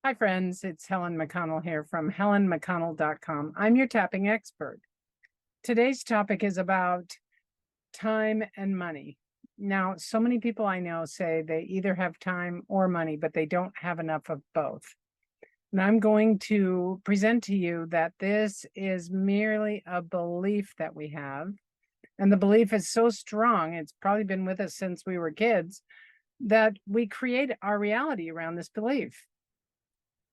Hi, friends. It's Helen McConnell here from helenmcconnell.com. I'm your tapping expert. Today's topic is about time and money. Now, so many people I know say they either have time or money, but they don't have enough of both. And I'm going to present to you that this is merely a belief that we have. And the belief is so strong, it's probably been with us since we were kids, that we create our reality around this belief.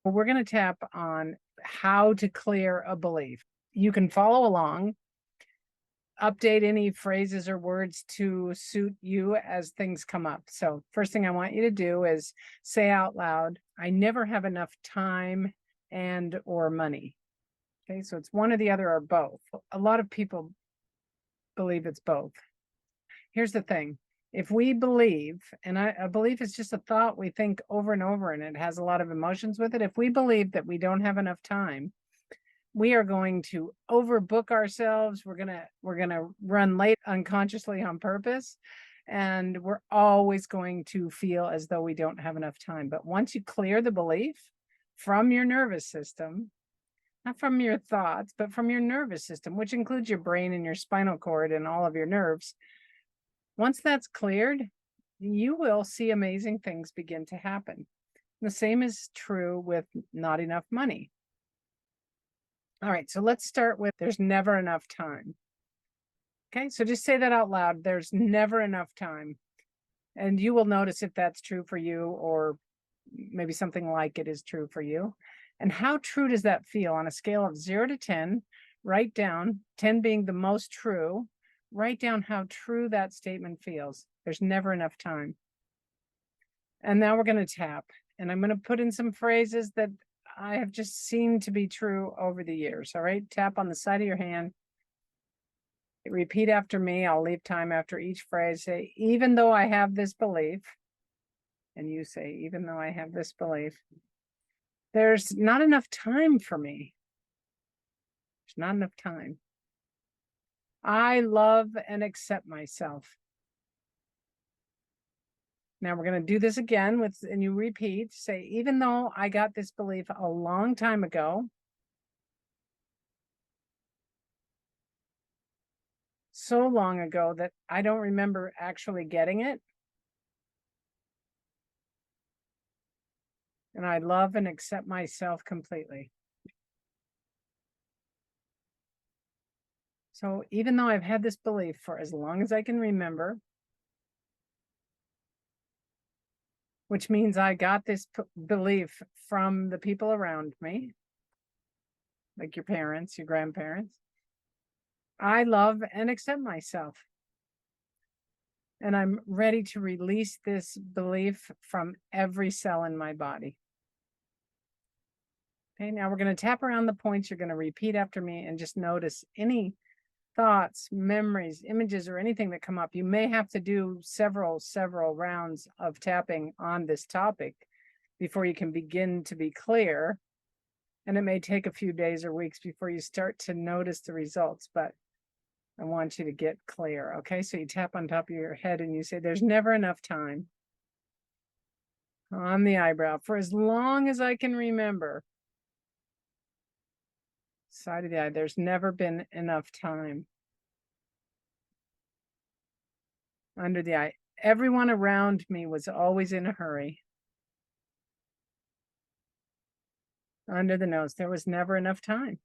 We're going to tap on how to clear a belief. You can follow along, update any phrases or words to suit you as things come up. So first thing I want you to do is say out loud, I never have enough time and or money. Okay, so it's one or the other or both. A lot of people believe it's both. Here's the thing. If we believe, and a belief is just a thought we think over and over, and it has a lot of emotions with it. If we believe that we don't have enough time, we are going to overbook ourselves. We're gonna run late unconsciously on purpose, and we're always going to feel as though we don't have enough time. But once you clear the belief from your nervous system, not from your thoughts, but from your nervous system, which includes your brain and your spinal cord and all of your nerves. Once that's cleared, you will see amazing things begin to happen. The same is true with not enough money. All right, so let's start with there's never enough time. Okay, so just say that out loud. There's never enough time. And you will notice if that's true for you, or maybe something like it is true for you. And how true does that feel on a scale of 0 to 10? Write down, 10 being the most true. Write down how true that statement feels. There's never enough time. And now we're going to tap, and I'm going to put in some phrases that I have just seen to be true over the years. All right, tap on the side of your hand. Repeat after me. I'll leave time after each phrase. Say, even though I have this belief, and you say, even though I have this belief, there's not enough time for me. There's not enough time. I love and accept myself. Now we're going to do this again and you repeat, say, even though I got this belief a long time ago, so long ago that I don't remember actually getting it. And I love and accept myself completely. So even though I've had this belief for as long as I can remember, which means I got this belief from the people around me, like your parents, your grandparents, I love and accept myself. And I'm ready to release this belief from every cell in my body. Okay, now we're going to tap around the points. You're going to repeat after me and just notice any thoughts, memories, images, or anything that come up. You may have to do several rounds of tapping on this topic before you can begin to be clear. And it may take a few days or weeks before you start to notice the results, but I want you to get clear. Okay, so you tap on top of your head and you say, there's never enough time. On the eyebrow, for as long as I can remember. Side of the eye, there's never been enough time. Under the eye, everyone around me was always in a hurry. Under the nose, there was never enough time.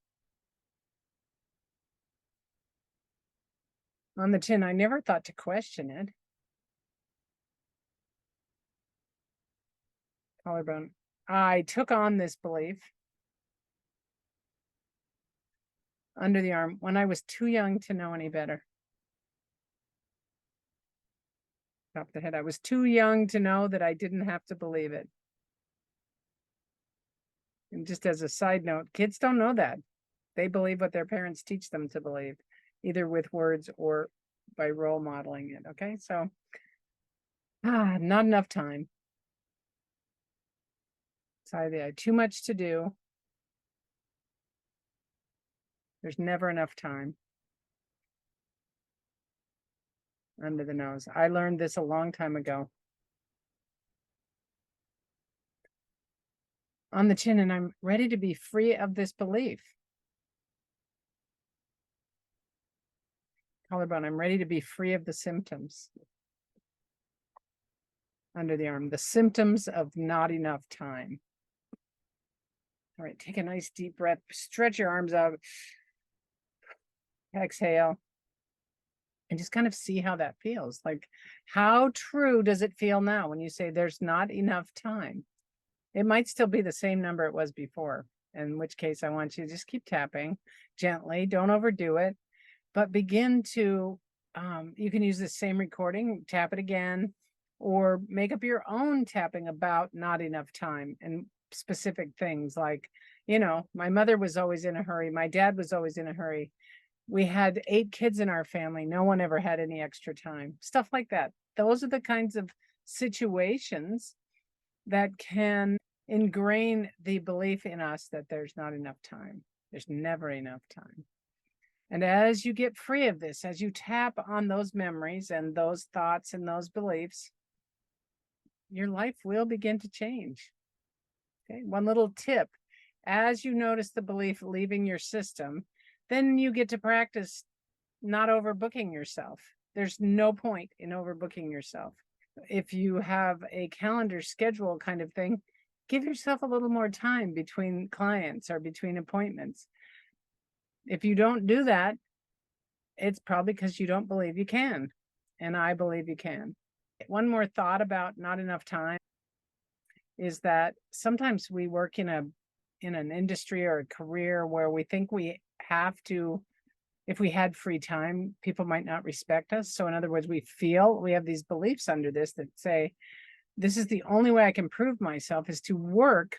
On the chin, I never thought to question it. Collarbone, I took on this belief. Under the arm, when I was too young to know any better. Top of the head, I was too young to know that I didn't have to believe it. And just as a side note, kids don't know that. They believe what their parents teach them to believe, either with words or by role modeling it. Okay, so not enough time. Side of the eye, too much to do. There's never enough time. Under the nose, I learned this a long time ago. on the chin, and I'm ready to be free of this belief. Collarbone, I'm ready to be free of the symptoms. Under the arm, the symptoms of not enough time. All right, take a nice deep breath, stretch your arms out, exhale, and just kind of see how that feels. Like, how true does it feel now when you say there's not enough time? It might still be the same number it was before, in which case I want you to just keep tapping gently, don't overdo it, but begin to, you can use the same recording, tap it again, or make up your own tapping about not enough time and specific things like, my mother was always in a hurry. My dad was always in a hurry. We had 8 kids in our family. No one ever had any extra time. Stuff like that. Those are the kinds of situations that can ingrain the belief in us that there's not enough time. There's never enough time. And as you get free of this, as you tap on those memories and those thoughts and those beliefs, your life will begin to change. Okay, one little tip, as you notice the belief leaving your system, then you get to practice not overbooking yourself. There's no point in overbooking yourself. If you have a calendar schedule kind of thing, give yourself a little more time between clients or between appointments. If you don't do that, it's probably because you don't believe you can. And I believe you can. One more thought about not enough time is that sometimes we work in an industry or a career where we think we have to, if we had free time, people might not respect us. So in other words, we have these beliefs under this that say, this is the only way I can prove myself is to work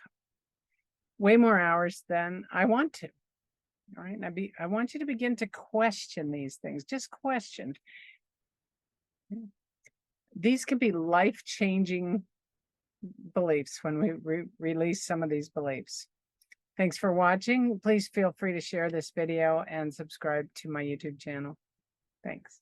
way more hours than I want to. All right. I want you to begin to question these things. Just question. These can be life-changing beliefs when we release some of these beliefs. Thanks for watching. Please feel free to share this video and subscribe to my YouTube channel. Thanks.